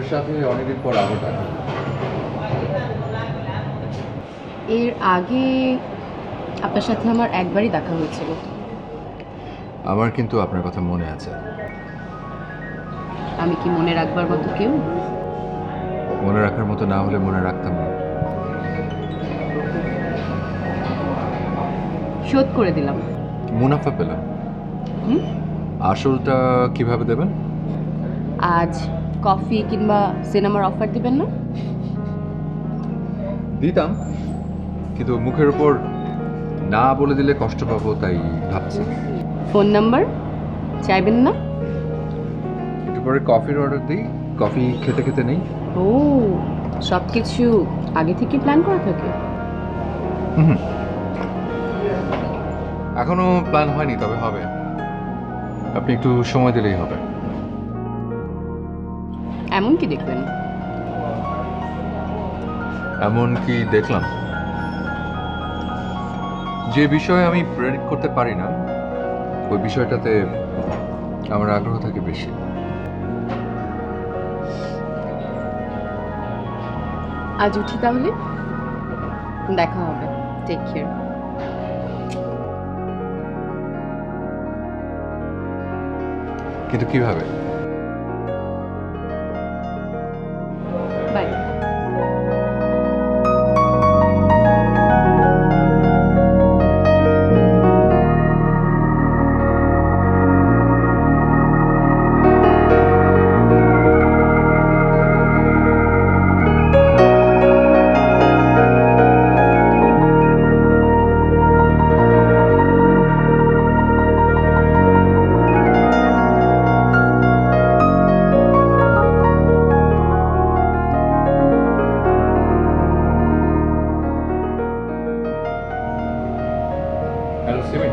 আপনার সাথে অনেকদিন পর আবার দেখা। এর আগে আপনার সাথে আমার একবারই দেখা হয়েছিল। আমার কিন্তু আপনার কথা মনে আছে। আমি কি মনে রাখবার মতো কেউ? মনে রাখার মতো না হলে মনে রাখতাম না। শোধ করে দিলাম। মুনাফা পেলাম। হুম? আসলটা কিভাবে দেবেন? আজ কফি কিংবা সিনেমার অফার দিবেন না? দিতাম, কিন্তু মুখের উপর না বলে দিলে কষ্ট পাবো, তাই ভাবছি। ফোন নাম্বার চাইবেন না? একটু পরে কফির অর্ডার দিই, কফি খেতে খেতে নেই। ও, সব কিছু আগে থেকে প্ল্যান করা থাকে। হুম, এখনো প্ল্যান হয়নি, তবে হবে। আপনি একটু সময় দিলেই হবে। এমন কি দেখবেন? এমন কি দেখলাম? যে বিষয়ে আমি প্রেডিক্ট করতে পারি না, ওই বিষয়টাতে আমার আগ্রহ থাকে বেশি। আজ উঠি তাহলে, দেখা হবে। Take care. কিন্তু কিভাবে? বাই। হ্যালো সিমি।